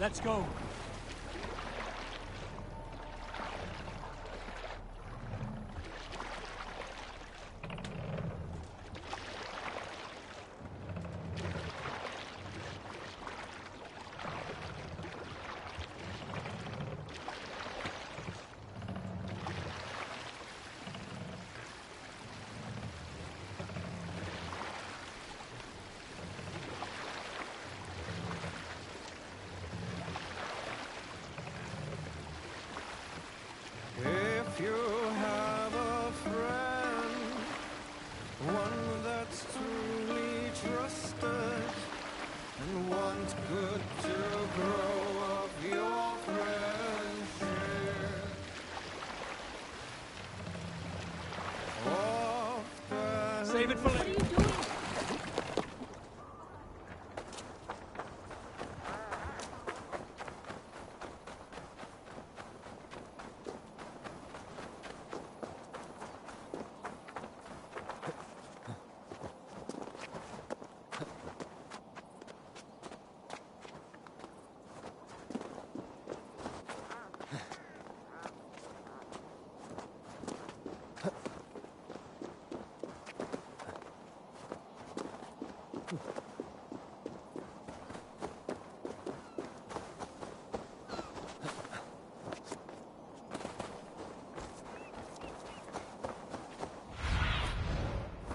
Let's go. If you have a friend, one that's truly trusted, and wants good to grow up your friendship, often Save it for later. What are you doing?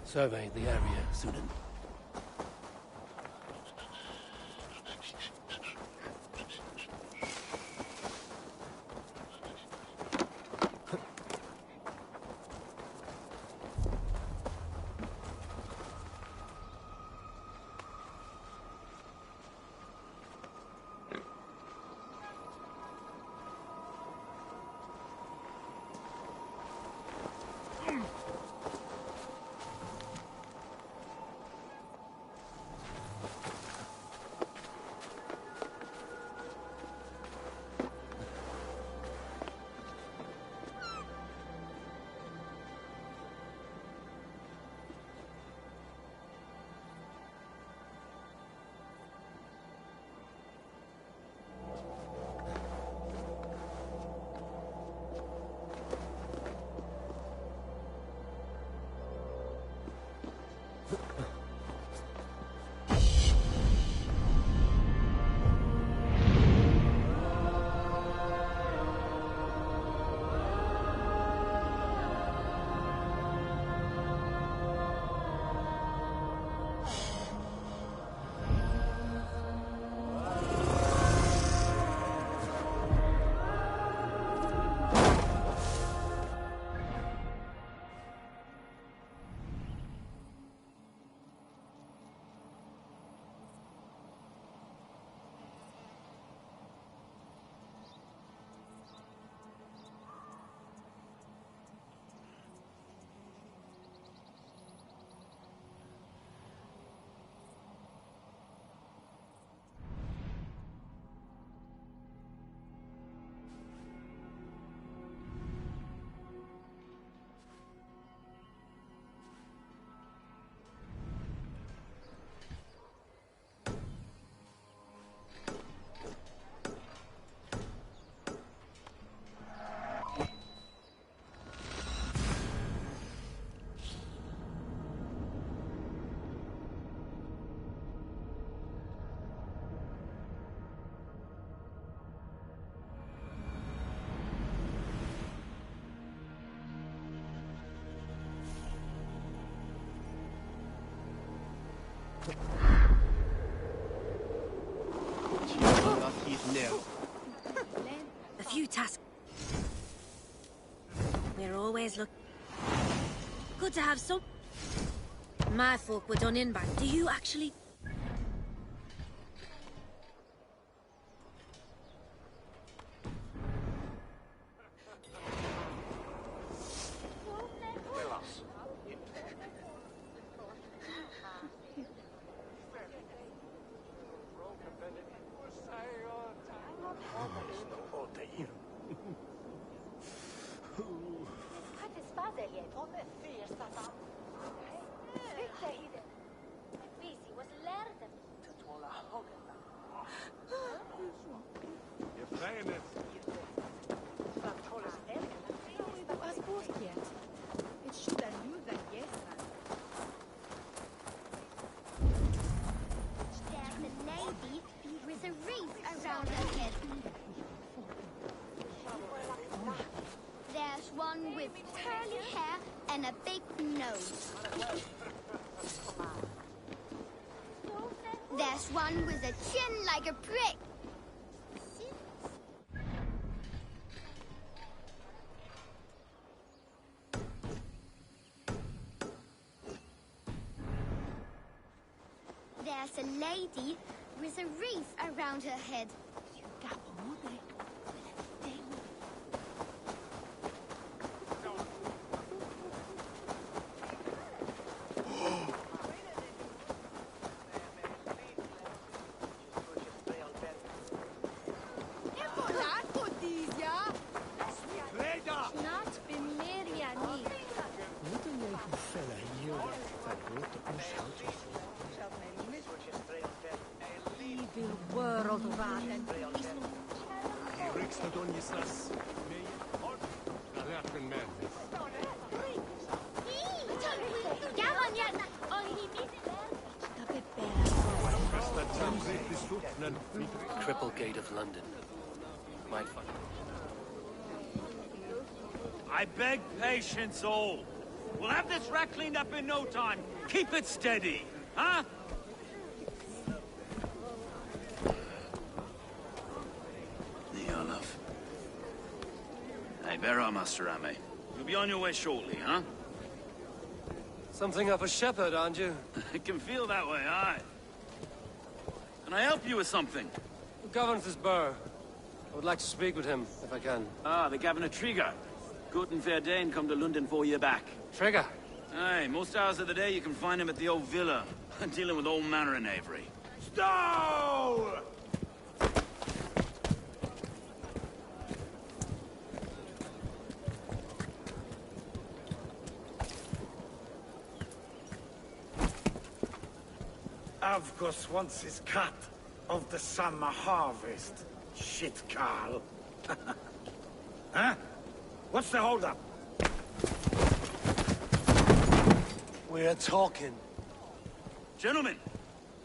Survey the area, Sudan. A few tasks. We're always looking. Good to have some. My folk were done in by. Do you actually? With a wreath around her head. There's one with curly hair and a big nose. There's one with a chin like a brick. There's a lady with a wreath around her head. Triple Gate of London. Might find. I beg patience, all. We'll have this wreck cleaned up in no time. Keep it steady, huh? The Olaf. Hey, bear on, Master Ame. You'll be on your way shortly, huh? Something of a shepherd, aren't you? It can feel that way, aye. Can I help you with something? Who governs this burr? I would like to speak with him, if I can. Ah, the Governor Trigger. Good and fair Dane come to London 4 year back. Trigger? Aye, most hours of the day you can find him at the old villa, dealing with all manner of knavery. Stow! Avgos wants his cut of the summer harvest. Shit, Carl. Huh? What's the holdup? We're talking. Gentlemen,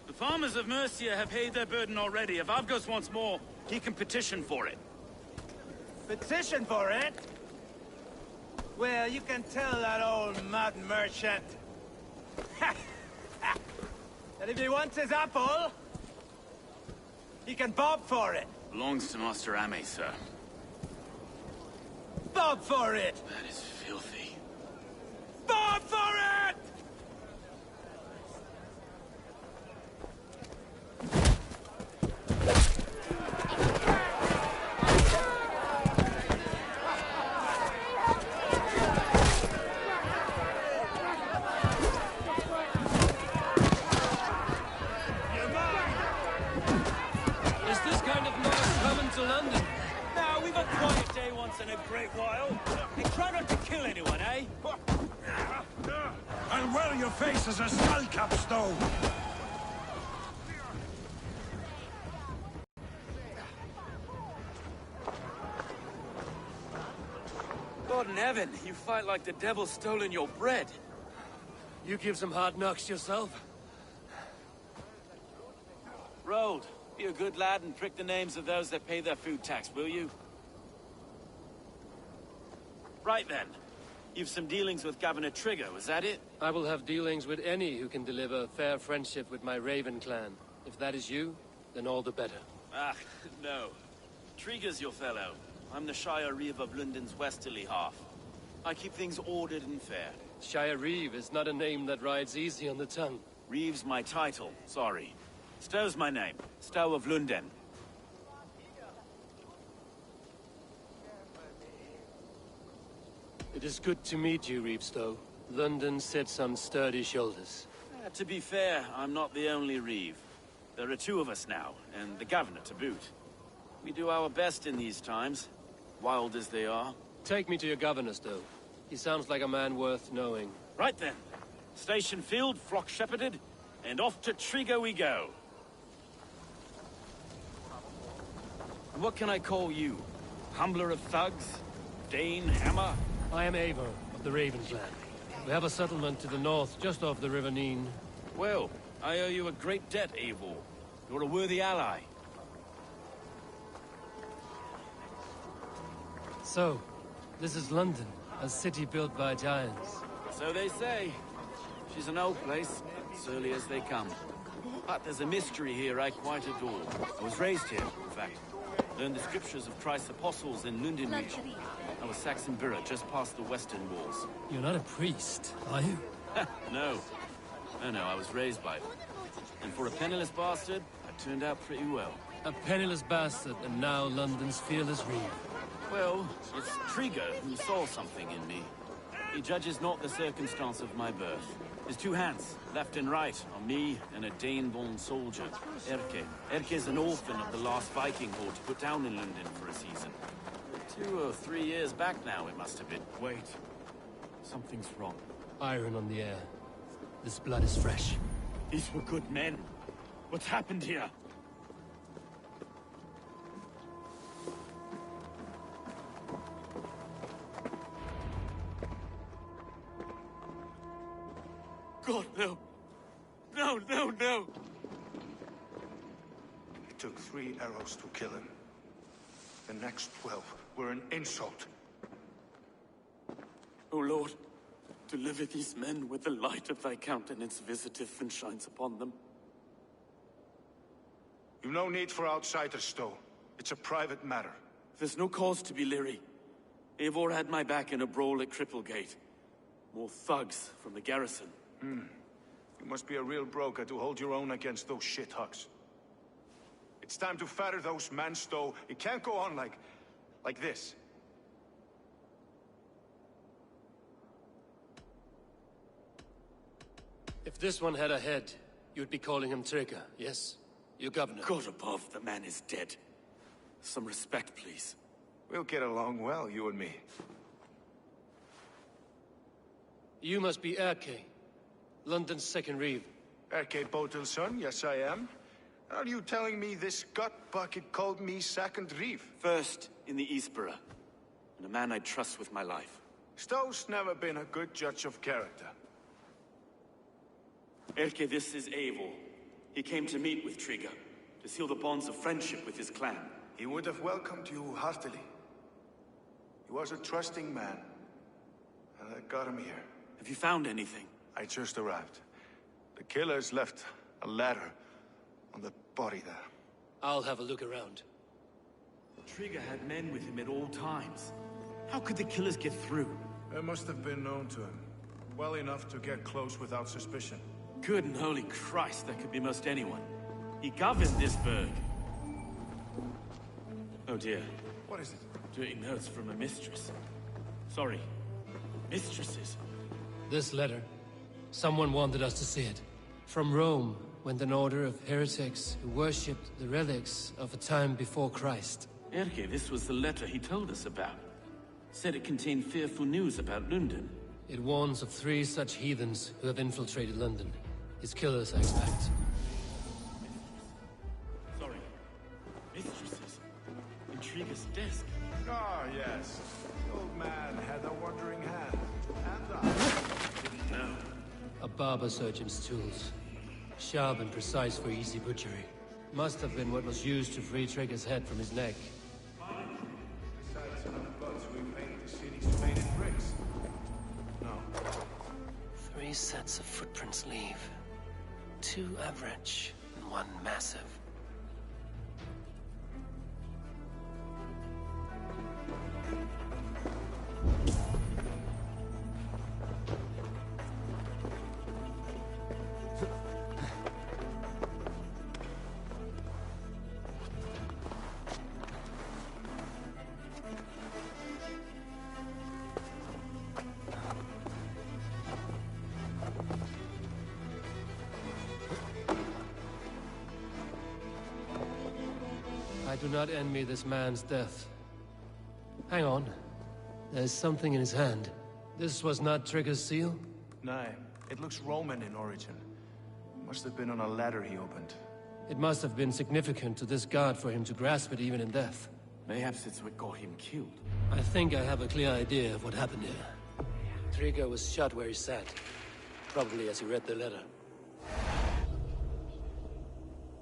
the farmers of Mercia have paid their burden already. If Avgos wants more, he can petition for it. Petition for it? Well, you can tell that old mud merchant that if he wants his apple, he can bob for it. Belongs to Master Ame, sir. Bob for it! That is filthy. Bob for it! In a great while. And try not to kill anyone, eh? I'll wear your face as a skullcap stone. God in heaven, you fight like the devil's stolen your bread. You give some hard knocks yourself? Rold, be a good lad and prick the names of those that pay their food tax, will you? Right then. You've some dealings with Governor Trigger, was that it? I will have dealings with any who can deliver fair friendship with my Raven clan. If that is you, then all the better. Ah, no. Trigger's your fellow. I'm the Shire Reeve of London's westerly half. I keep things ordered and fair. Shire Reeve is not a name that rides easy on the tongue. Reeve's my title, sorry. Stow's my name. Stow of London. It is good to meet you, Reevestow. London sits on sturdy shoulders. To be fair, I'm not the only Reeve. There are two of us now, and the Governor to boot. We do our best in these times, wild as they are. Take me to your Governor, Stow. He sounds like a man worth knowing. Right then. Station filled, flock shepherded, and off to Trigger we go. What can I call you? Humbler of thugs? Dane Hammer? I am Eivor of the Raven Clan. We have a settlement to the north, just off the River Neen. Well, I owe you a great debt, Eivor. You're a worthy ally. So, this is London, a city built by giants. So they say. She's an old place, surly as they come. But there's a mystery here I quite adore. I was raised here, in fact. Learned the scriptures of Christ's apostles in London region. I was Saxon Borough, just past the western walls. You're not a priest, are you? No. No, I was raised by them. And for a penniless bastard, I turned out pretty well. A penniless bastard, and now London's fearless reeve. Well, it's Trigger who saw something in me. He judges not the circumstance of my birth. His two hands, left and right, are me and a Dane-born soldier, Erke. Erke's an orphan of the last Viking horde put down in London for a season. 2 or 3 years back now, it must have been. Wait. Something's wrong. Iron on the air. This blood is fresh. These were good men. What's happened here? God, no. No. It took 3 arrows to kill him. The next 12 were an insult. O Lord, deliver these men with the light of thy countenance visiteth and shines upon them. You've no need for outsiders, though. It's a private matter. There's no cause to be leery. Eivor had my back in a brawl at Cripplegate. More thugs from the garrison. You must be a real broker to hold your own against those shithugs. It's time to fetter those men, Stowe. It can't go on like this. If this one had a head, you'd be calling him Trigger, yes? Your governor. God above, the man is dead. Some respect, please. We'll get along well, you and me. You must be Erke, London's second reeve. Erke Botel's son, yes I am. Are you telling me this gut-bucket called me second reeve? First in the Eastborough, and a man I'd trust with my life. Stowe's never been a good judge of character. Erke, this is Eivor. He came to meet with Trigger, to seal the bonds of friendship with his clan. He would have welcomed you heartily. He was a trusting man, and I got him here. Have you found anything? I just arrived. The killers left a ladder on the body there. I'll have a look around. Trigger had men with him at all times. How could the killers get through? They must have been known to him. Well enough to get close without suspicion. Good and holy Christ, that could be most anyone. He governed this burg. Oh dear. What is it? Dirty notes from a mistress. Sorry. Mistresses. This letter. Someone wanted us to see it. From Rome went an order of heretics who worshipped the relics of a time before Christ. Erke, this was the letter he told us about. Said it contained fearful news about London. It warns of 3 such heathens who have infiltrated London. His killers, I expect. Sorry. Mistresses. In Trigger's desk. Ah, yes. The old man had a wandering hand. And I didn't know. A barber surgeon's tools. Sharp and precise for easy butchery. Must have been what was used to free Trigger's head from his neck. Besides enough buds, we painted the city's painted bricks. No. 3 sets of footprints leave. 2 average, and 1 massive. I do not envy this man's death. Hang on. There's something in his hand. This was not Trigger's seal? No, it looks Roman in origin. Must have been on a ladder he opened. It must have been significant to this god for him to grasp it even in death. Perhaps it's what got him killed. I think I have a clear idea of what happened here. Trigger was shot where he sat. Probably as he read the letter.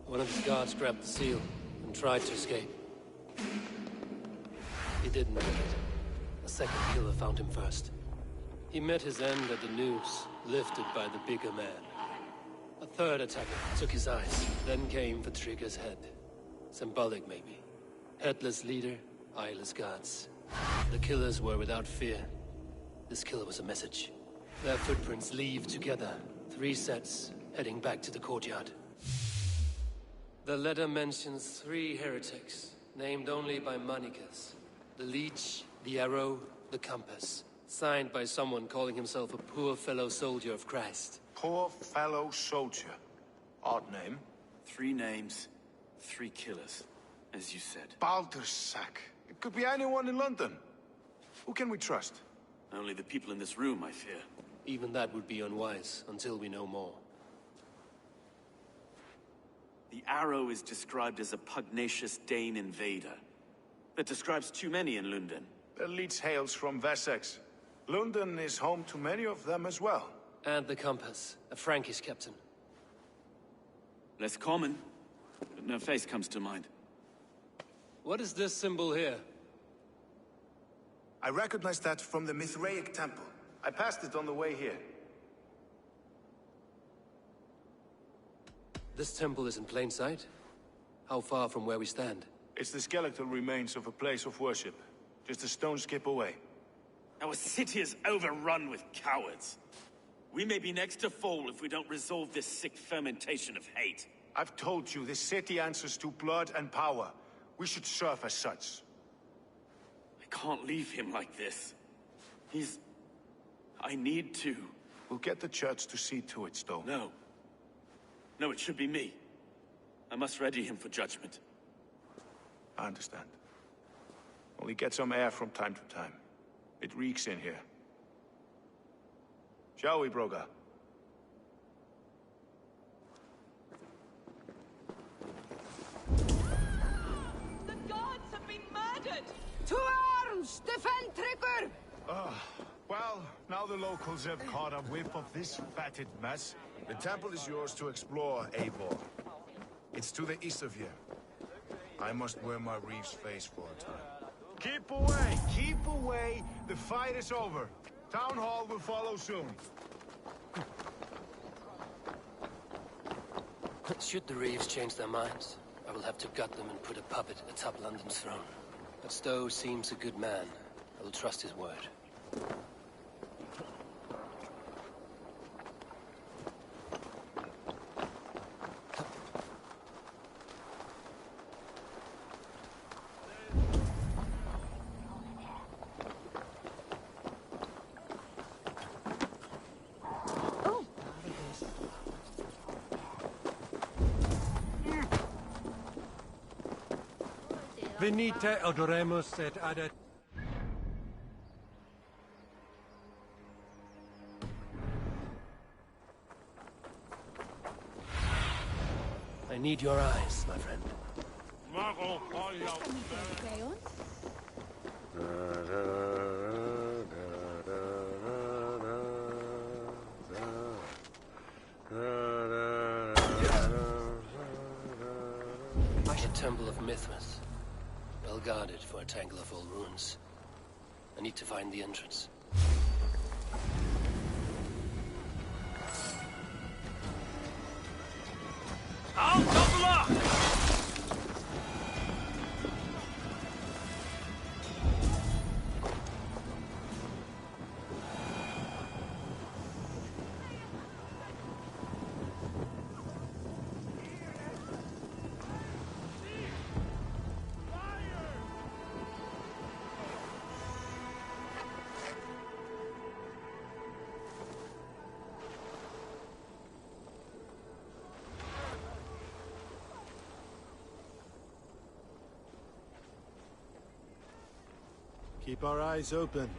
One of his guards grabbed the seal and tried to escape. He didn't make it. A second killer found him first. He met his end at the noose, lifted by the bigger man. A third attacker took his eyes, then came for Trigger's head. Symbolic, maybe. Headless leader, eyeless guards. The killers were without fear. This killer was a message. Their footprints leave together. 3 sets, heading back to the courtyard. The letter mentions 3 heretics, named only by Manicus. The Leech, the Arrow, the Compass. Signed by someone calling himself a poor fellow soldier of Christ. Poor fellow soldier. Odd name. 3 names, 3 killers, as you said. Baldersack. It could be anyone in London. Who can we trust? Only the people in this room, I fear. Even that would be unwise, until we know more. The Arrow is described as a pugnacious Dane invader. That describes too many in London. The Leech hails from Wessex. London is home to many of them as well. And the Compass, a Frankish captain. Less common, but no face comes to mind. What is this symbol here? I recognize that from the Mithraic temple. I passed it on the way here. This temple is in plain sight? How far from where we stand? It's the skeletal remains of a place of worship. Just a stone's skip away. Our city is overrun with cowards. We may be next to fall if we don't resolve this sick fermentation of hate. I've told you, this city answers to blood and power. We should serve as such. I can't leave him like this. I need to. We'll get the church to see to it, Stowe. No. No, it should be me. I must ready him for judgment. I understand. Only get some air from time to time. It reeks in here. Shall we, Broga? The gods have been murdered! To arms! Defend Trigger! Well, now the locals have caught a whiff of this fatted mess. The temple is yours to explore, Eivor. It's to the east of here. I must wear my reef's face for a time. Keep away! Keep away! The fight is over. Town Hall will follow soon. Should the Reeves change their minds, I will have to gut them and put a puppet atop London's throne. But Stowe seems a good man. I will trust his word. Venite adoremus et adet. I need your eyes, my friend. The Temple of Mithras. Well guarded for a tangle of old ruins. I need to find the entrance. I'll double up! Keep our eyes open.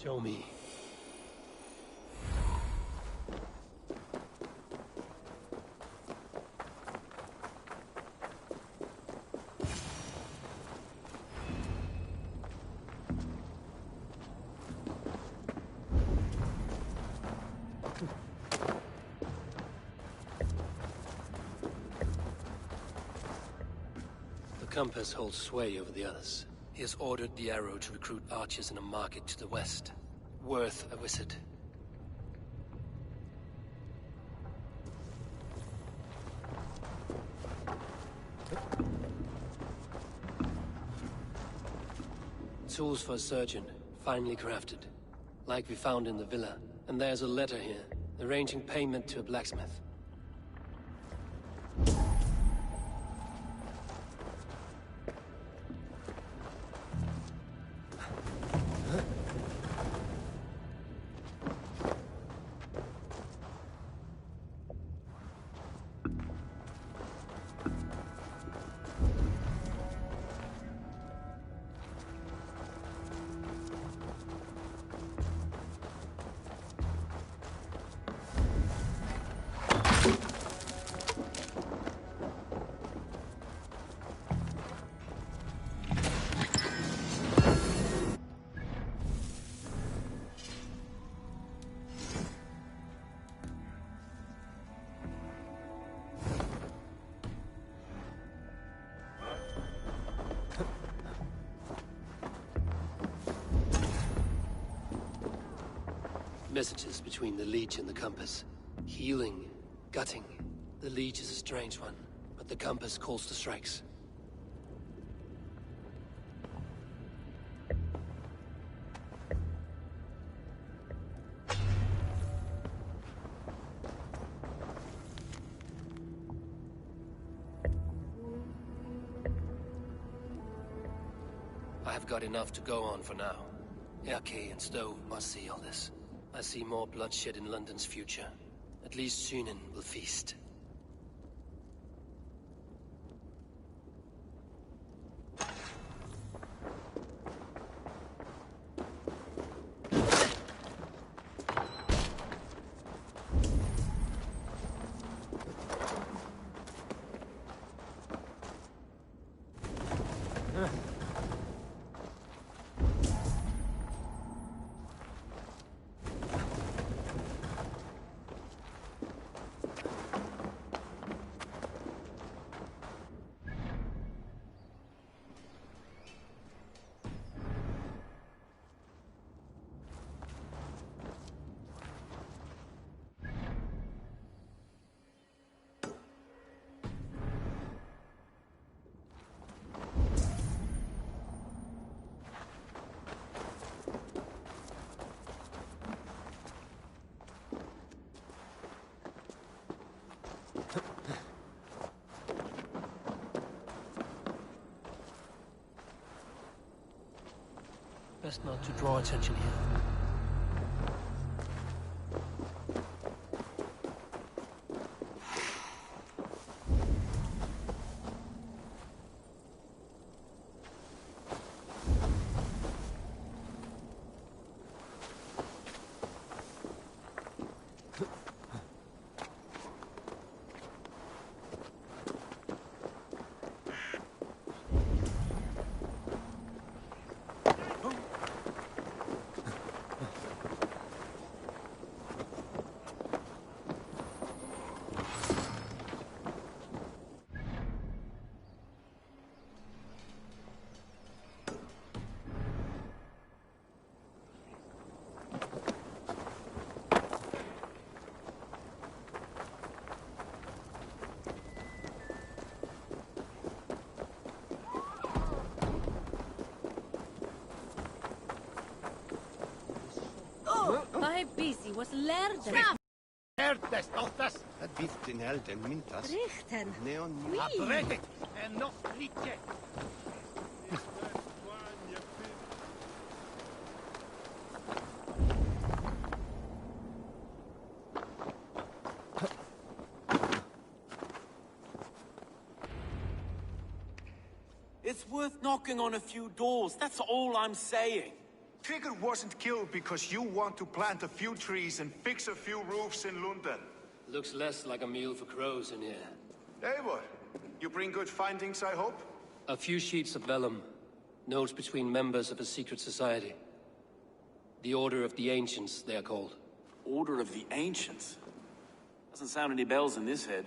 Show me. The compass holds sway over the others. He has ordered the arrow to recruit archers in a market to the west. Worth a visit. Tools for a surgeon, finely crafted. Like we found in the villa. And there's a letter here, arranging payment to a blacksmith. Messages between the Leech and the Compass. Healing, gutting. The Leech is a strange one, but the Compass calls the strikes. I have got enough to go on for now. Erke and Stowe must see all this. I see more bloodshed in London's future. At least Sunan will feast. Best not to draw attention here. Vai busy was lärde. Hertes tohtas, Het biedt in held en mintas. Richten. Neon abredet, en nog liedje. It's worth knocking on a few doors, that's all I'm saying. Trigger wasn't killed because you want to plant a few trees and fix a few roofs in London. Looks less like a meal for crows in here. Eivor, you bring good findings, I hope? A few sheets of vellum. Notes between members of a secret society. The Order of the Ancients, they are called. Order of the Ancients? Doesn't sound any bells in this head.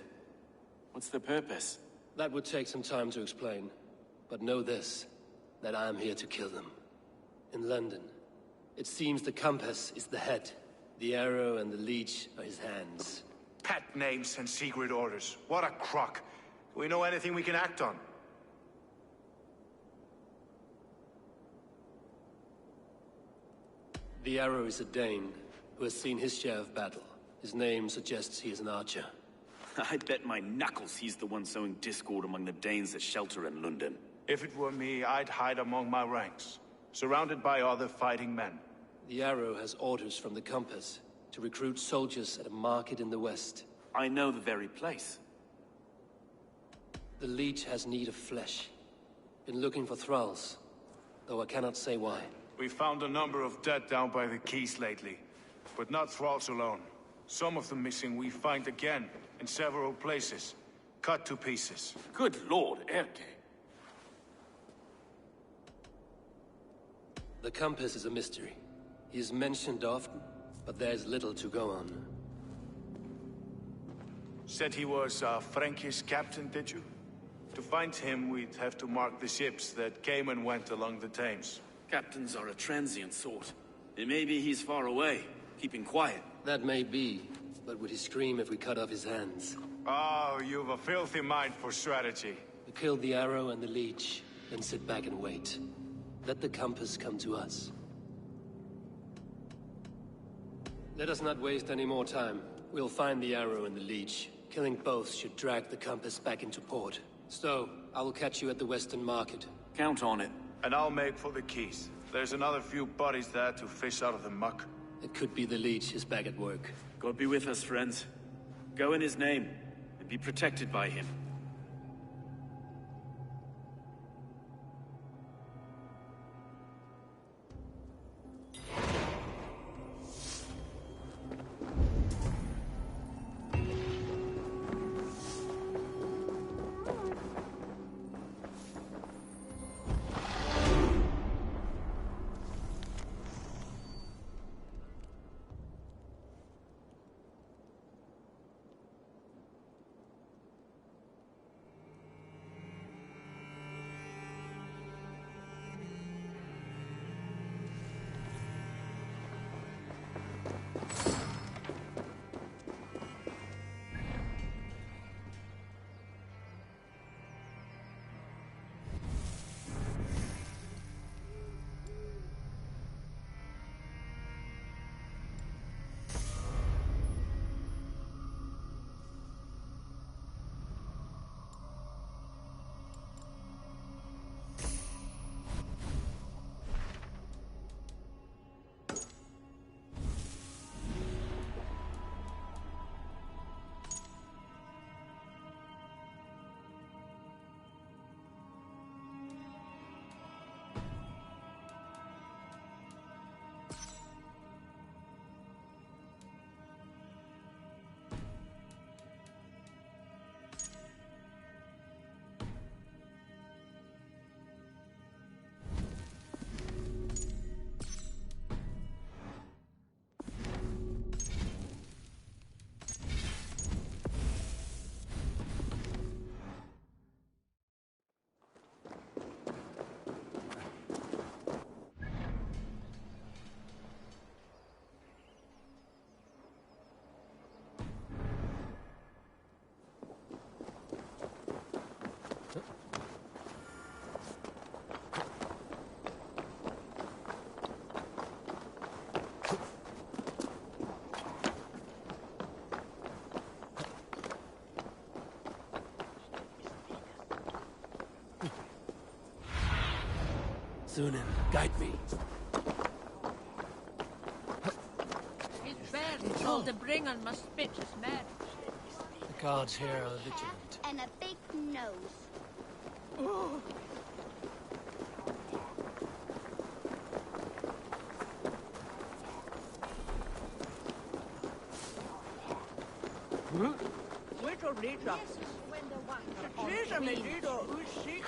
What's the purpose? That would take some time to explain. But know this, that I am here to kill them. In London, it seems the compass is the head. The arrow and the leech are his hands. Pet names and secret orders. What a crock. Do we know anything we can act on? The arrow is a Dane, who has seen his share of battle. His name suggests he is an archer. I'd bet my knuckles he's the one sowing discord among the Danes that shelter in London. If it were me, I'd hide among my ranks, surrounded by other fighting men. The arrow has orders from the compass to recruit soldiers at a market in the west. I know the very place. The leech has need of flesh. Been looking for thralls, though I cannot say why. We found a number of dead down by the quays lately, but not thralls alone. Some of the missing we find again in several places, cut to pieces. Good lord, Erke. The compass is a mystery. He is mentioned often, but there's little to go on. Said he was a Frankish captain, did you? To find him, we'd have to mark the ships that came and went along the Thames. Captains are a transient sort. It may be he's far away, keeping quiet. That may be, but would he scream if we cut off his hands? Oh, you've a filthy mind for strategy. We kill the arrow and the leech, then sit back and wait. Let the compass come to us. Let us not waste any more time. We'll find the arrow and the leech. Killing both should drag the compass back into port. So, I will catch you at the Western Market. Count on it. And I'll make for the quays. There's another few bodies there to fish out of the muck. It could be the leech is back at work. God be with us, friends. Go in his name, and be protected by him. Sunan, guide me. His bear told the bringer must spit his marriage. The guards here are vigilant. And a big nose. Muito obrigado. Seja medido o chic.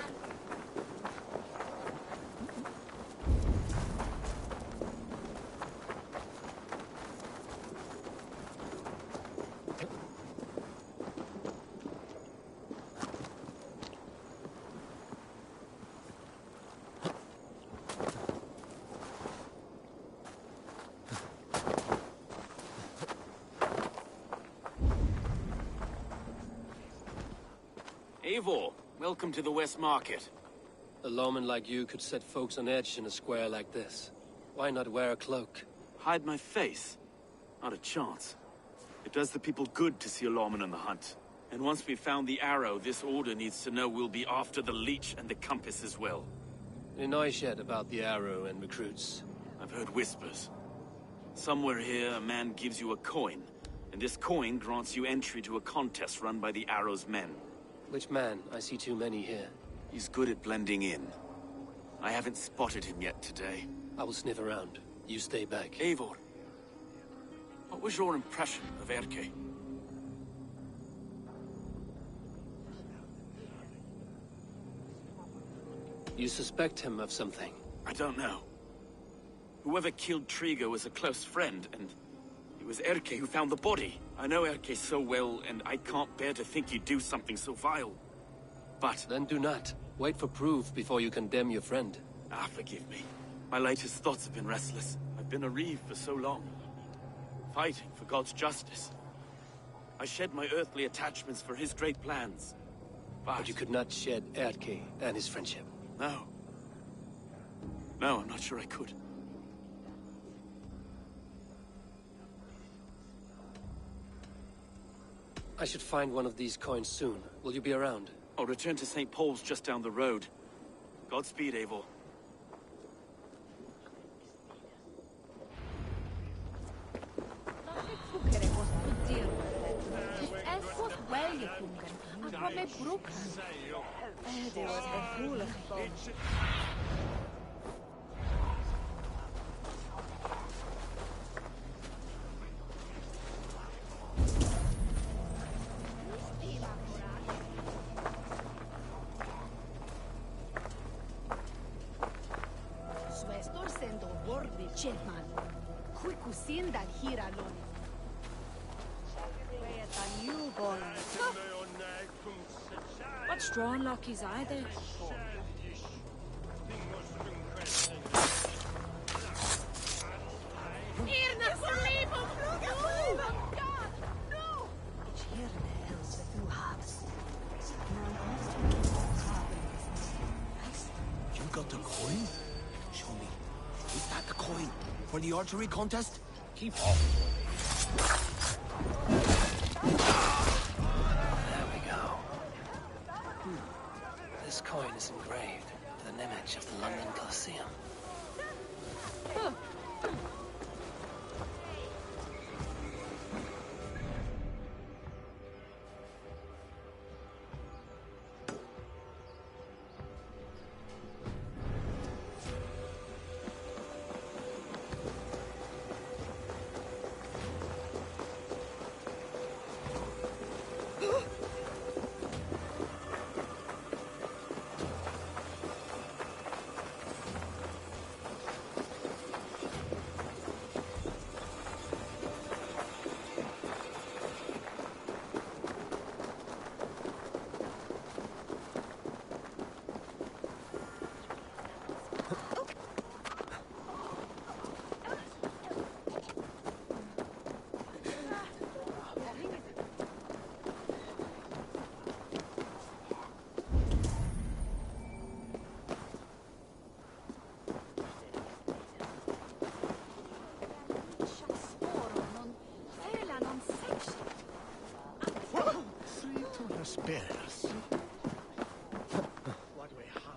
Eivor, welcome to the West Market. A lawman like you could set folks on edge in a square like this. Why not wear a cloak? Hide my face? Not a chance. It does the people good to see a lawman on the hunt. And once we've found the arrow, this order needs to know we'll be after the leech and the compass as well. Any noise yet about the arrow and recruits? I've heard whispers. Somewhere here, a man gives you a coin, and this coin grants you entry to a contest run by the arrow's men. Which man? I see too many here. He's good at blending in. I haven't spotted him yet today. I will sniff around. You stay back. Eivor, what was your impression of Erke? You suspect him of something? I don't know. Whoever killed Trigo was a close friend, and it was Erke who found the body. I know Erke so well, and I can't bear to think he'd do something so vile. But... Then do not. Wait for proof before you condemn your friend. Ah, forgive me. My latest thoughts have been restless. I've been a reeve for so long. Fighting for God's justice. I shed my earthly attachments for his great plans. But you could not shed Erke and his friendship. No. No, I'm not sure I could. I should find one of these coins soon. Will you be around? I'll return to St. Paul's just down the road. Godspeed, Eivor. What strong luckies are there? You got the coin? Show me. Is that the coin for the archery contest? Keep off. There we go. This coin is engraved with an image of the London Colosseum. Bears. What do we have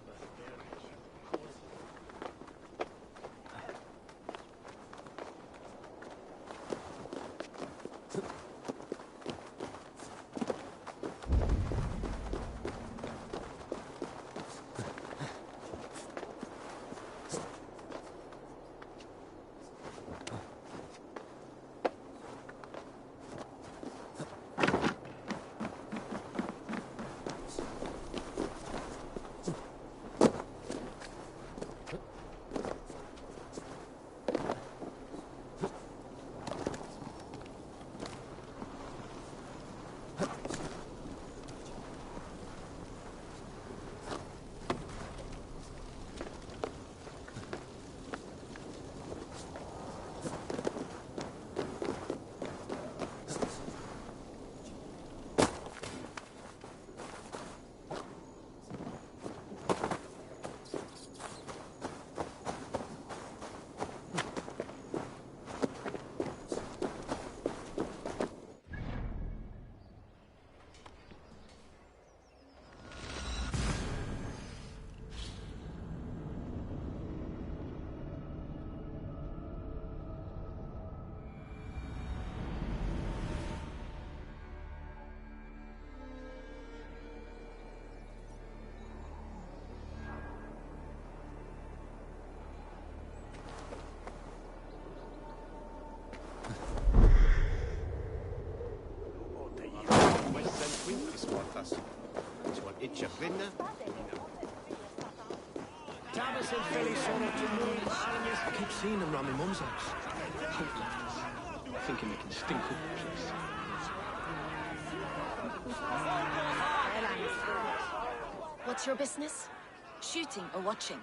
Achas. It's what itcha grinna. I keep seeing them around my mum's house. Outlanders. Thinking they can stink up the place. What's your business? Shooting or watching?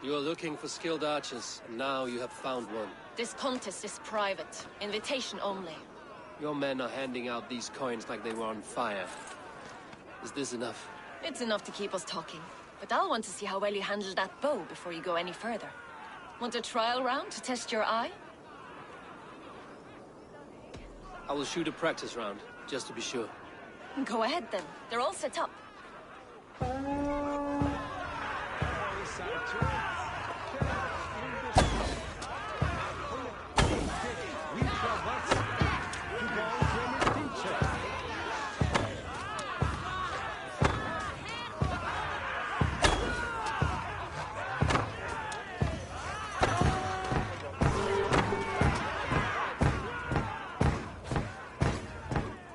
You are looking for skilled archers, and now you have found one. This contest is private. Invitation only. Your men are handing out these coins like they were on fire. Is this enough? It's enough to keep us talking. But I'll want to see how well you handle that bow before you go any further. Want a trial round to test your eye? I will shoot a practice round, just to be sure. Go ahead then. They're all set up.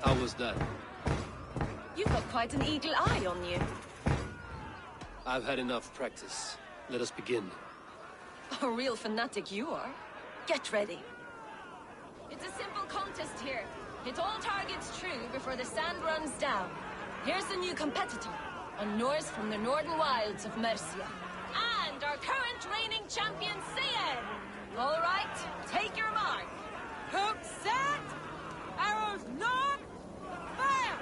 How was that? You've got quite an eagle eye on you. I've had enough practice. Let us begin. A real fanatic you are. Get ready. It's a simple contest here. Hit all targets true before the sand runs down. Here's the new competitor, a Norse from the northern wilds of Mercia. And our current reigning champion, Cyan. All right, take your mark. Hook set! Arrows not! Fire!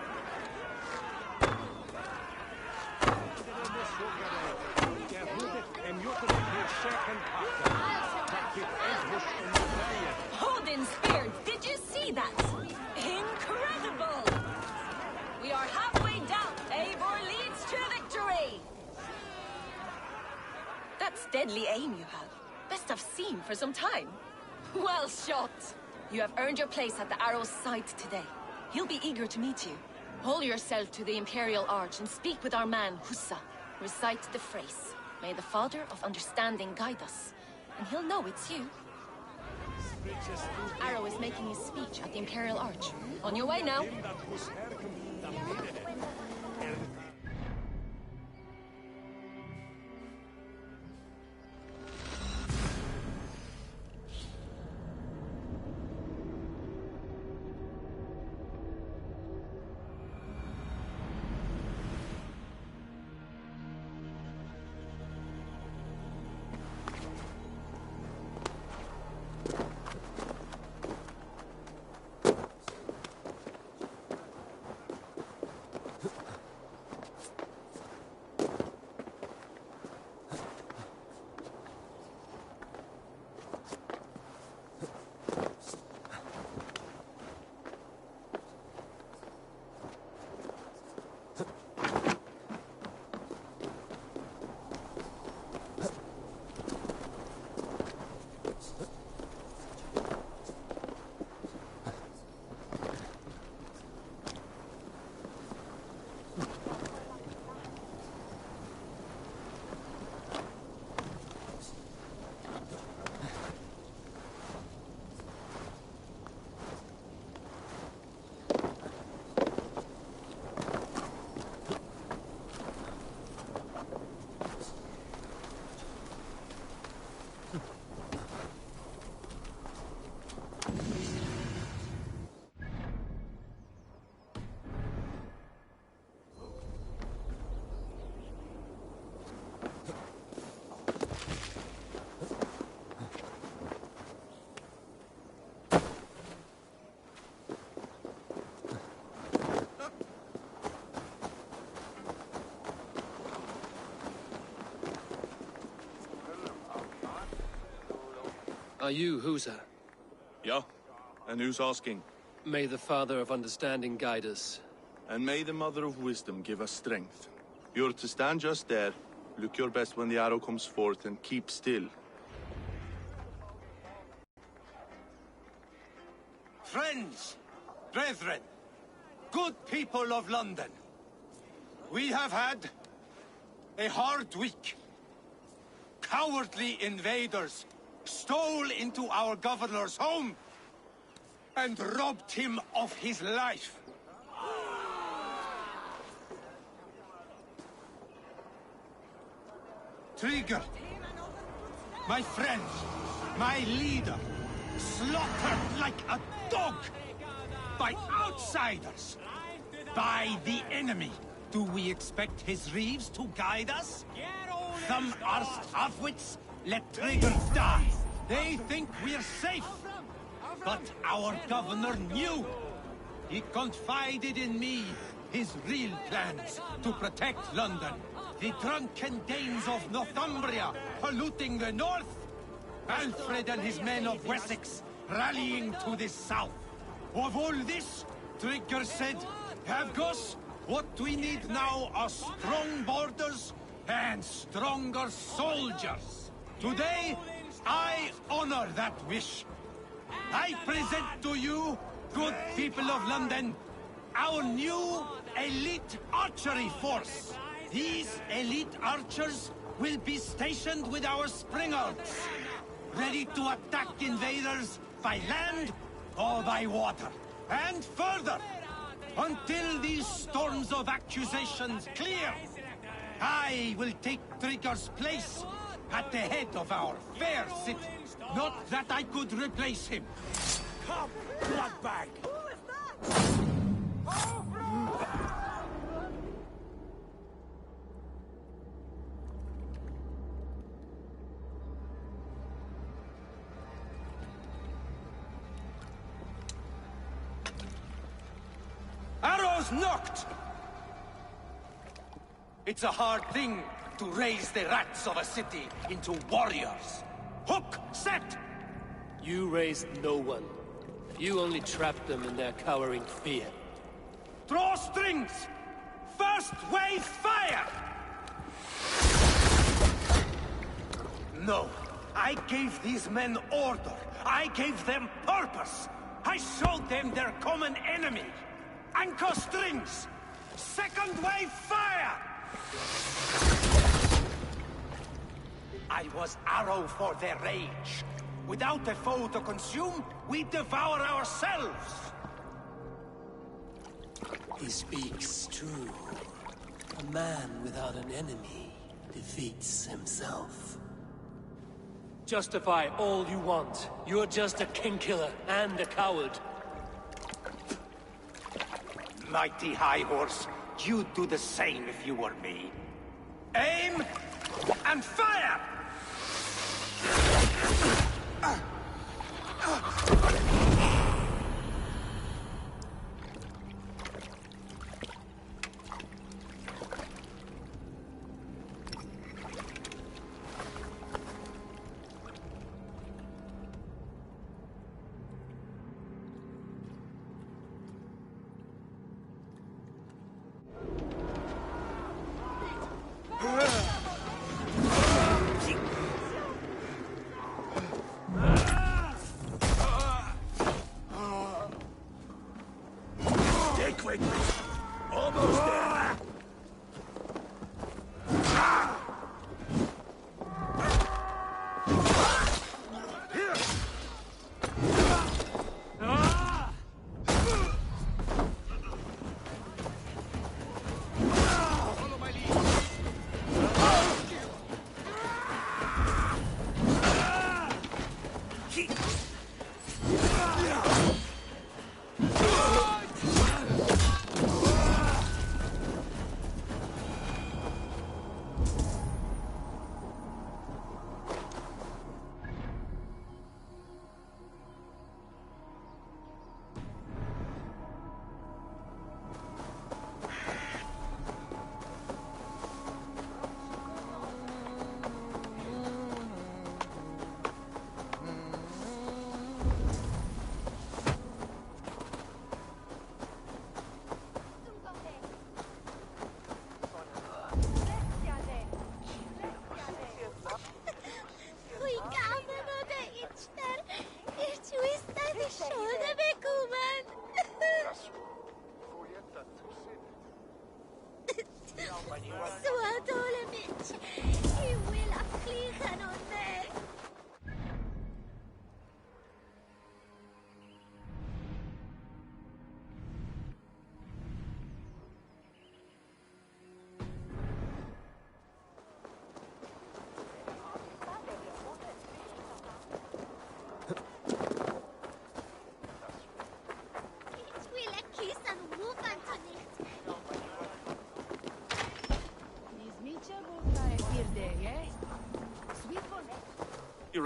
Odin spear, did you see that? Incredible! We are halfway down. Eivor leads to victory! That's deadly aim you have. Best I've seen for some time. Well shot! You have earned your place at the arrow's side today. He'll be eager to meet you. Hold yourself to the Imperial Arch and speak with our man, Hussa. Recite the phrase. May the Father of Understanding guide us. And he'll know it's you. Arrow is making his speech at the Imperial Arch. On your way now. Are you Husa? Yeah? And who's asking? May the Father of Understanding guide us. And may the Mother of Wisdom give us strength. You're to stand just there, look your best when the arrow comes forth, and keep still. Friends, brethren, good people of London, we have had a hard week. Cowardly invaders stole into our governor's home and robbed him of his life. Trigger, my friend, my leader, slaughtered like a dog by outsiders, by the enemy. Do we expect his reeves to guide us? Some arsed halfwits let Trigger die. They think we're safe. But our governor knew. He confided in me his real plans to protect London. The drunken Danes of Northumbria polluting the north. Alfred and his men of Wessex rallying to the south. Of all this, Trigger said, Havgos, what we need now are strong borders and stronger soldiers. Today, I honor that wish. I present to you, good people of London, our new elite archery force. These elite archers will be stationed with our springards, ready to attack invaders by land or by water. And further, until these storms of accusations clear, I will take Trigger's place at the head of our fair city. Not that I could replace him. Come, bloodbag! Arrows knocked! It's a hard thing to raise the rats of a city into warriors. Hook set! You raised no one. You only trapped them in their cowering fear. Draw strings! First wave fire! No, I gave these men order. I gave them purpose. I showed them their common enemy. Anchor strings! Second wave fire! I was arrow for their rage. Without a foe to consume, we devour ourselves! He speaks true. A man without an enemy defeats himself. Justify all you want. You're just a king-killer and a coward. Mighty High Horse, you'd do the same if you were me. Aim and fire! Almost there.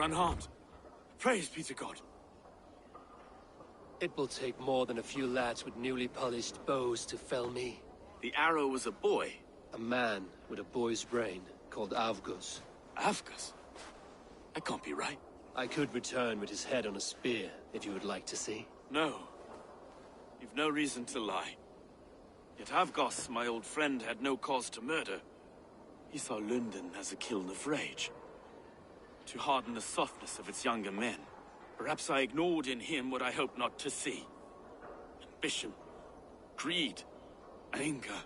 unharmed. Praise be to God. It will take more than a few lads with newly polished bows to fell me. The arrow was a boy. A man with a boy's brain, called Avgus. Avgus? That can't be right. I could return with his head on a spear, if you would like to see. No. You've no reason to lie. Yet Avgos, my old friend, had no cause to murder. He saw London as a kiln of rage. To harden the softness of its younger men. Perhaps I ignored in him what I hoped not to see. Ambition, greed, anger.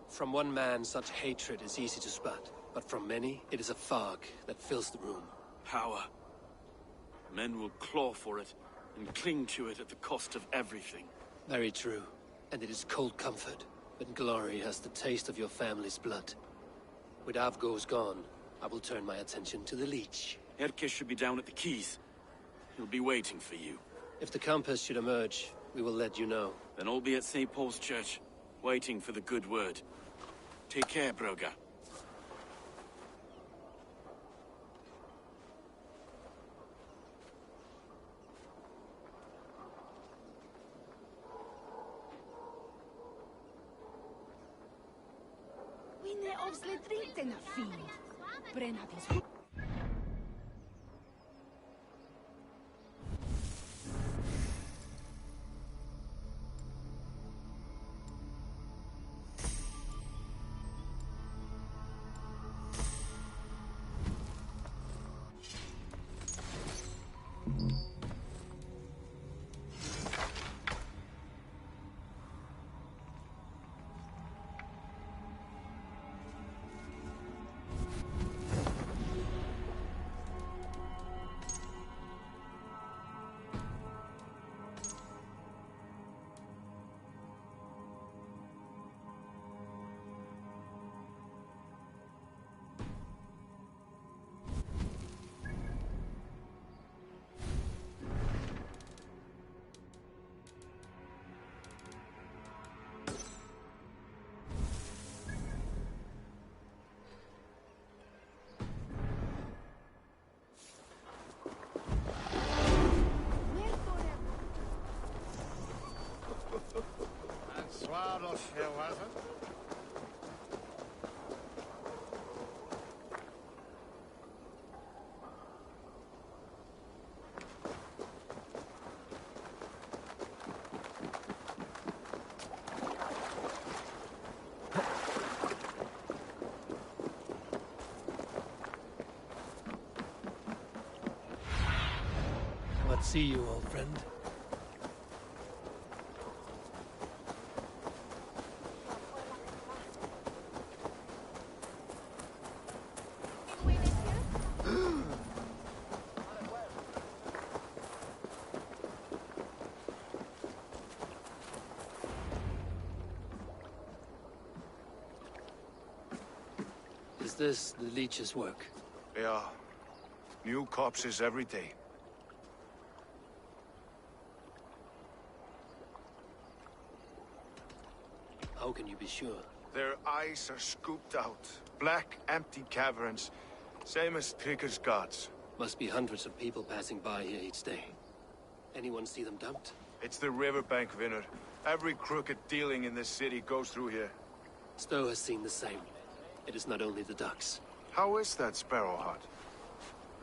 From one man, such hatred is easy to spot. But from many, it is a fog that fills the room. Power. Men will claw for it, and cling to it at the cost of everything. Very true. And it is cold comfort, when glory has the taste of your family's blood. With Avgos gone, I will turn my attention to the Leech. Erke should be down at the quays. He'll be waiting for you. If the compass should emerge, we will let you know. Then I'll be at St. Paul's Church, waiting for the good word. Take care, Broga. We ne obviously drink in a field. Bren had his. Let's see you, old friend. Is this the Leech's work? Yeah. New corpses every day. How can you be sure? Their eyes are scooped out. Black, empty caverns. Same as Trigger's gods. Must be hundreds of people passing by here each day. Anyone see them dumped? It's the riverbank, Vinner. Every crooked dealing in this city goes through here. Stowe has seen the same. It is not only the ducks. How is that Sparrowheart?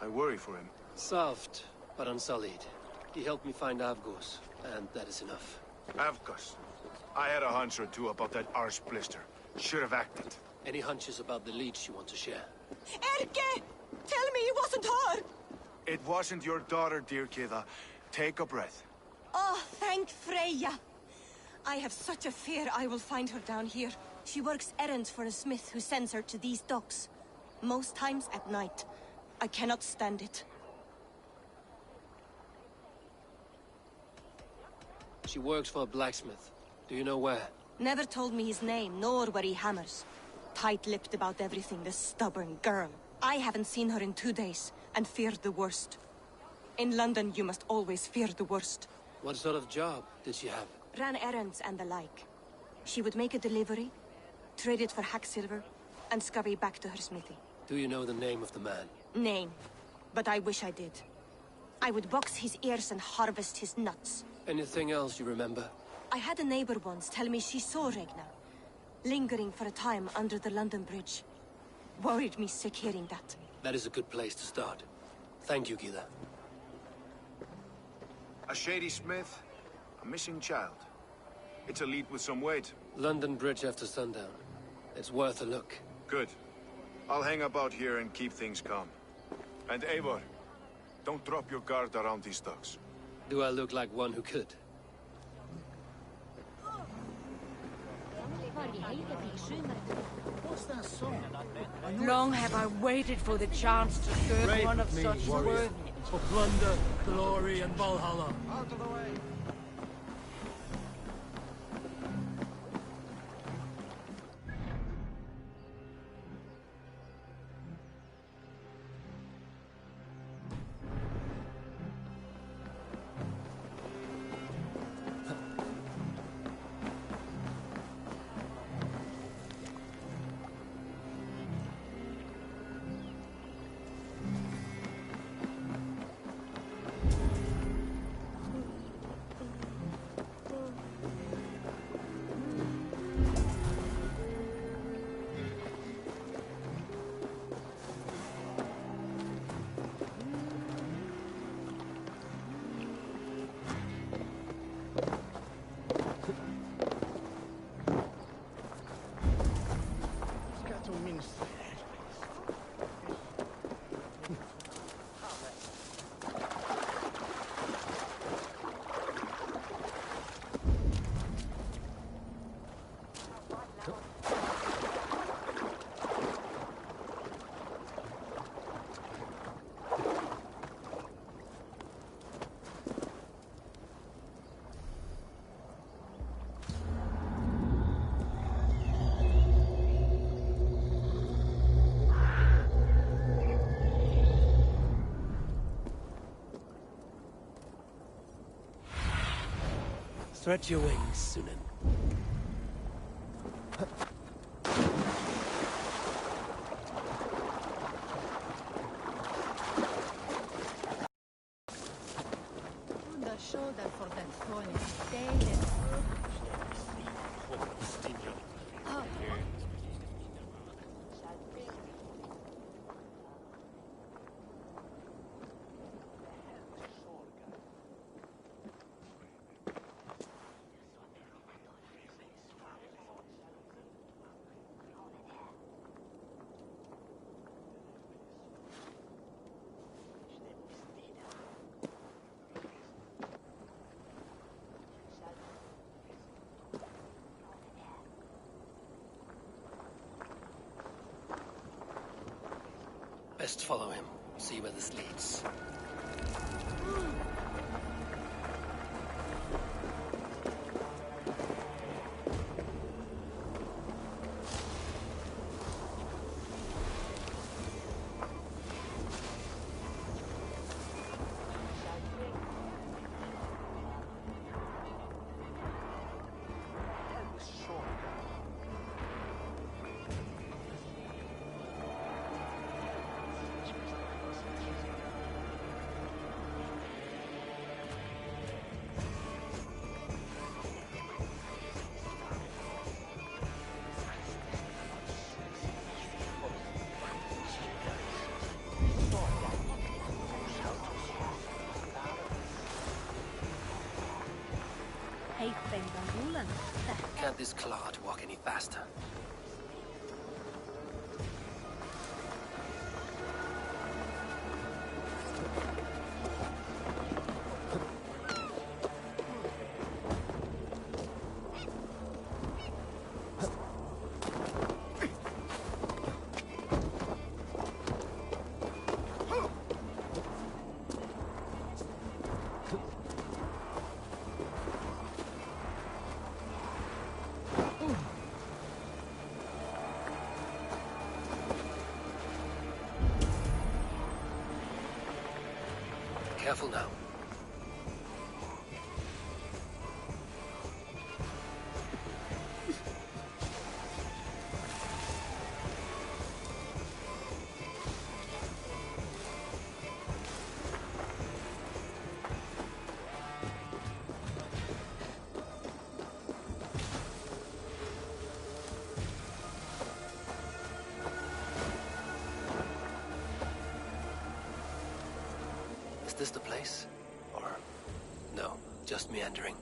I worry for him. Soft, but unsullied. He helped me find Avgos, and that is enough. Avgos. I had a hunch or two about that arse blister. Should have acted. Any hunches about the Leech you want to share? Erke! Tell me it wasn't her! It wasn't your daughter, dear Kida. Take a breath. Oh, thank Freya. I have such a fear I will find her down here. She works errands for a smith who sends her to these docks. Most times at night. I cannot stand it. She works for a blacksmith. Do you know where? Never told me his name, nor where he hammers. Tight-lipped about everything, the stubborn girl. I haven't seen her in 2 days, and feared the worst. In London, you must always fear the worst. What sort of job did she have? Ran errands and the like. She would make a delivery, trade it for hack silver, and scurry back to her smithy. Do you know the name of the man? Name. but I wish I did. I would box his ears and harvest his nuts. Anything else you remember? I had a neighbor once tell me she saw Regna, lingering for a time under the London Bridge. Worried me sick hearing that. That is a good place to start. Thank you, Gila. A shady smith, a missing child. It's a lead with some weight. London Bridge after sundown. It's worth a look. Good. I'll hang about here and keep things calm. And Eivor, don't drop your guard around these thugs. Do I look like one who could? What's that song? Long have I waited for the chance to serve one of such worth. For plunder, glory, and Valhalla. Out of the way! Stretch your wings, Sunan. On the shoulder for that falling day and Best follow him. See where this leads. Can't this clod walk any faster? Careful now. this the place? Or... no, just meandering?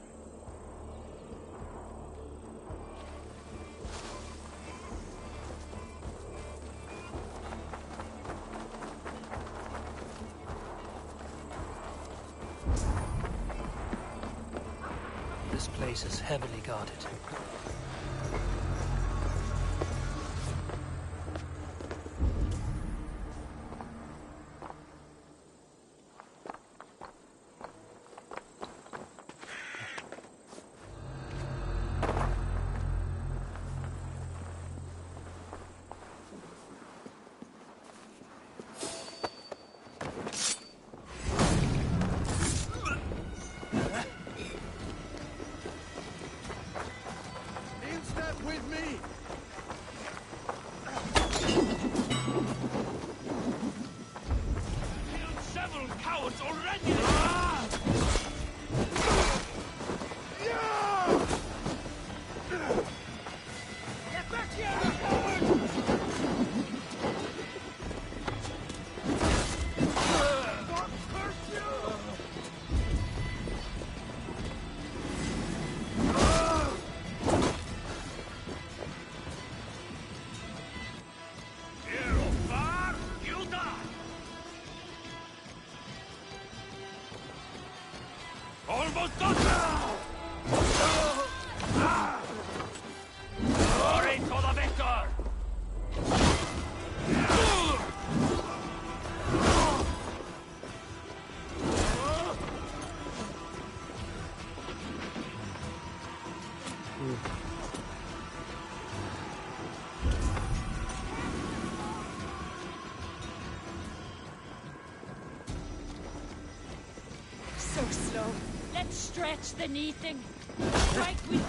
This place is heavily guarded. Almost done! Glory to the victor! So slow. Let's stretch the knee thing. Right with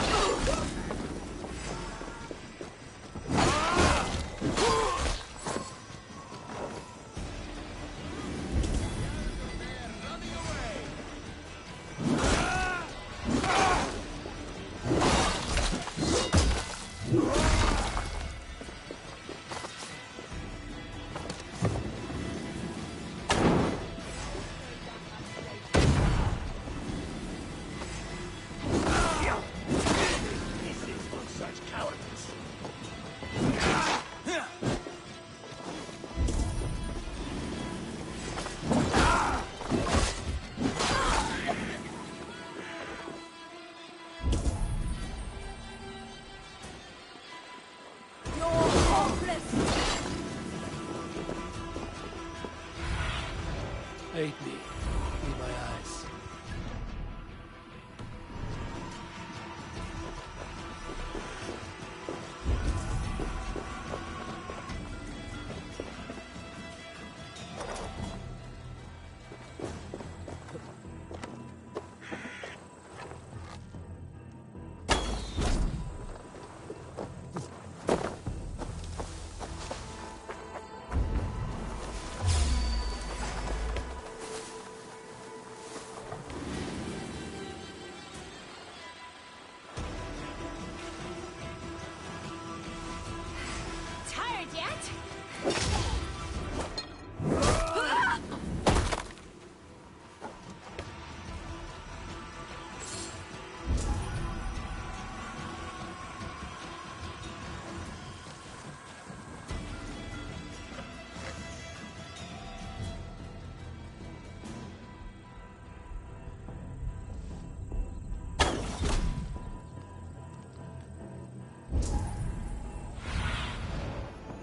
Aid me. Be my eyes.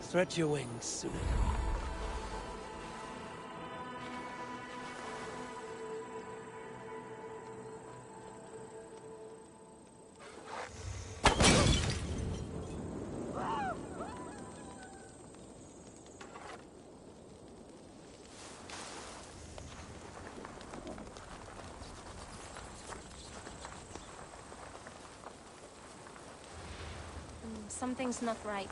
Stretch your wings soon. Something's not right.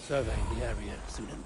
Surveying the area, Sunan.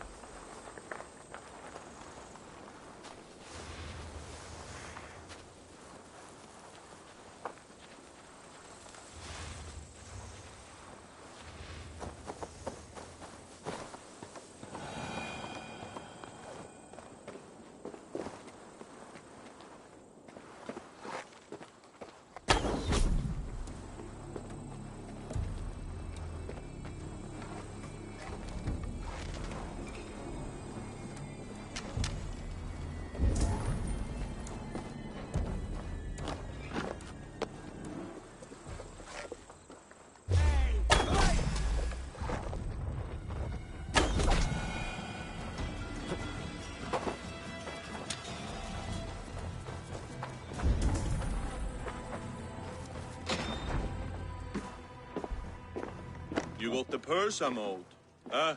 You got the purse I'm owed? Huh?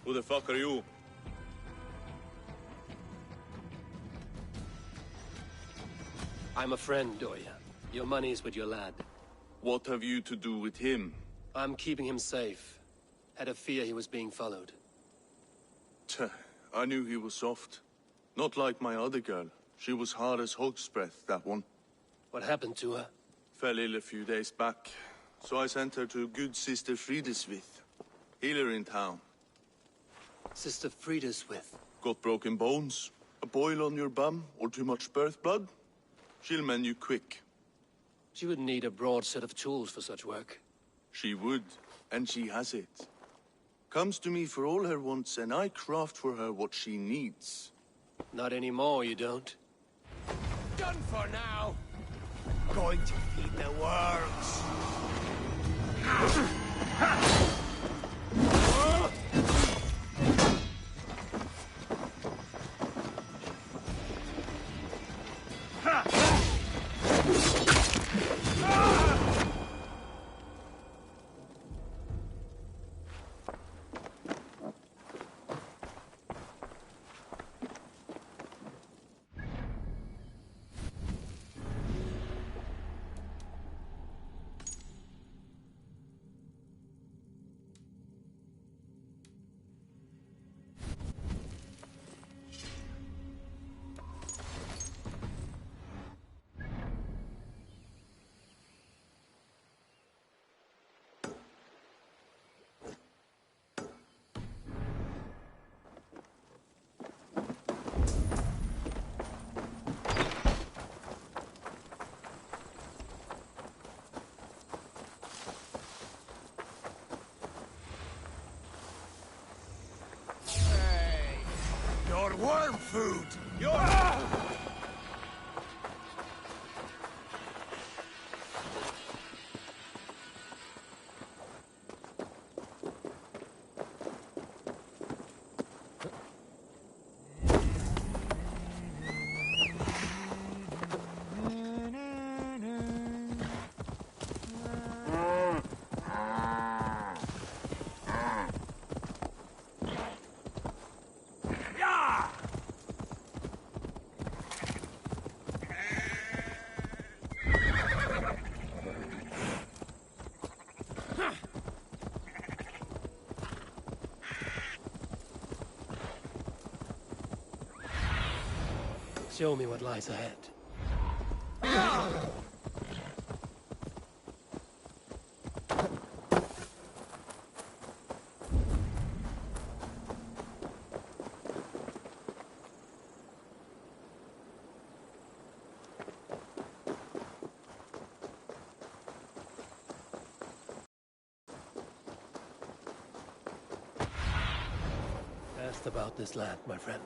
Who the fuck are you? I'm a friend, Doya. Your money's with your lad. What have you to do with him? I'm keeping him safe. Had a fear he was being followed. Tch, I knew he was soft. Not like my other girl. She was hard as hog's breath, that one. What happened to her? Fell ill a few days back. So I sent her to good Sister Frideswith. Healer in town. Sister Frideswith? Got broken bones, a boil on your bum, or too much birth blood? She'll mend you quick. She would need a broad set of tools for such work. She would, and she has it. Comes to me for all her wants, and I craft for her what she needs. Not anymore, you don't. Done for now. Going to feed the worms. Your worm food! Your... Show me what lies ahead. Asked about this land, my friend.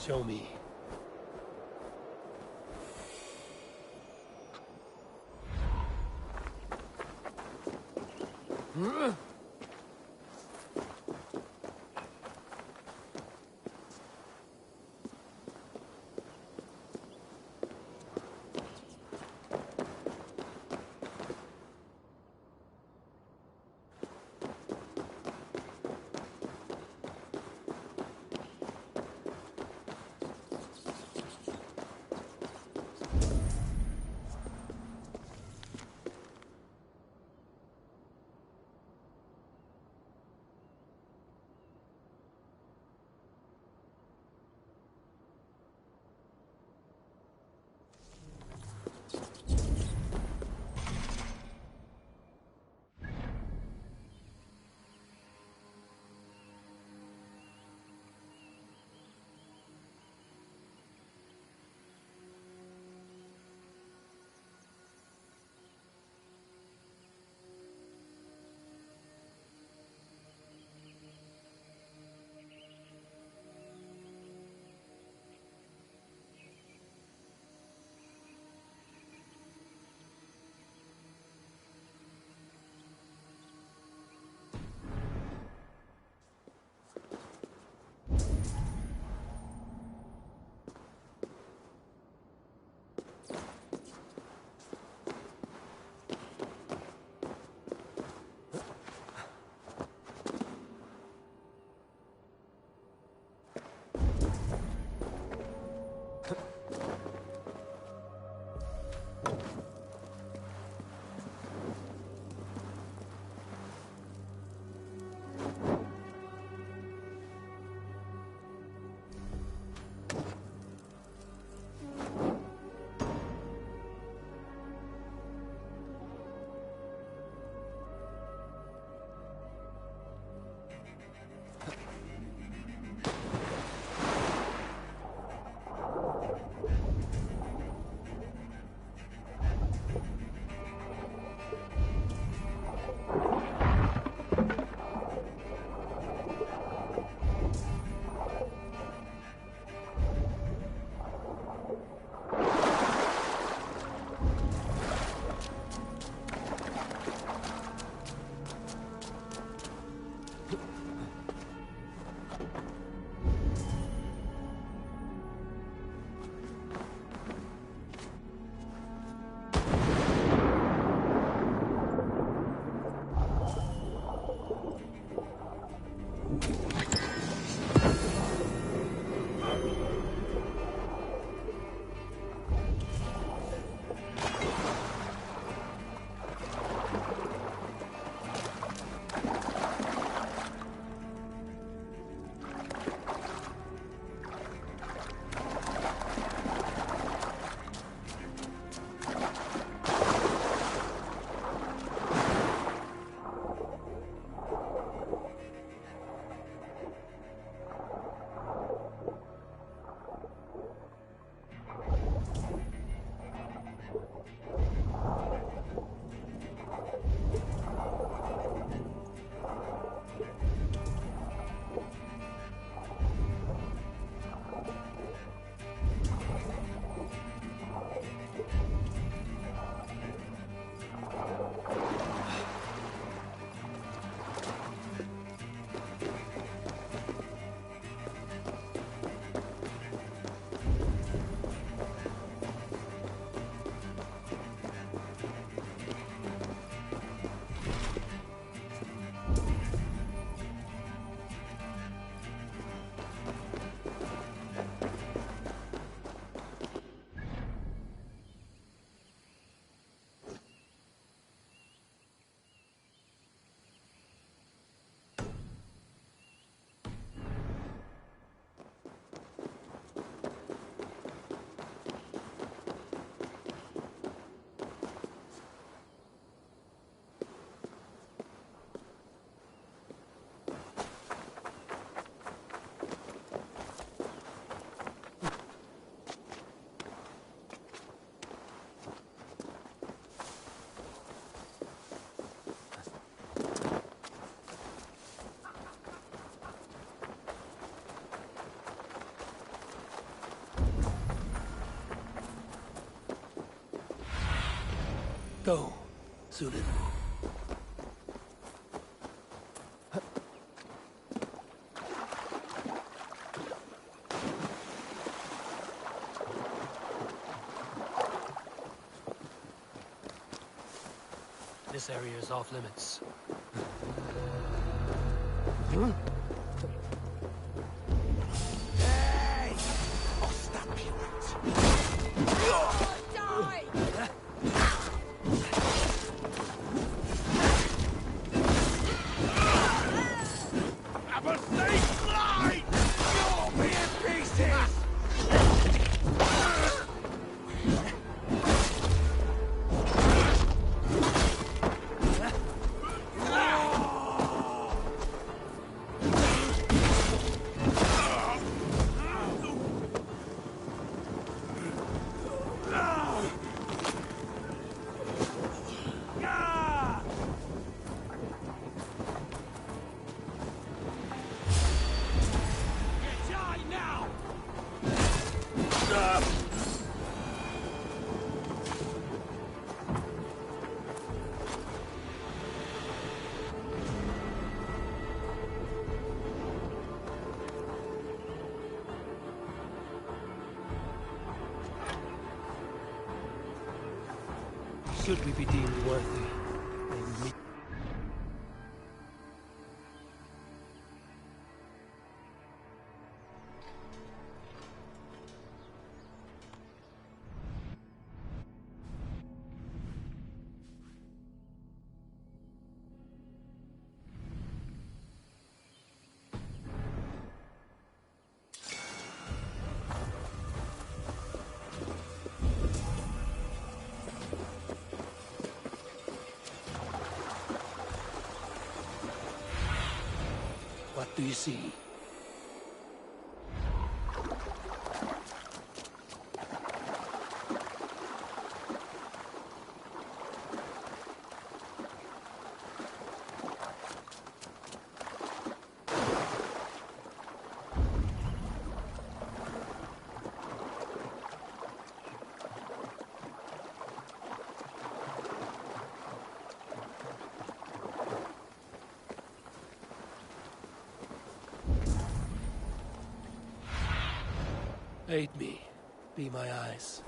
Show me. Go, Zulin. This area is off limits. Hey! I'll stop you. Die! Have a safe flight! You'll be in pieces! Should we be deemed worthy? Maybe. What do you see? Aid me. Be my eyes.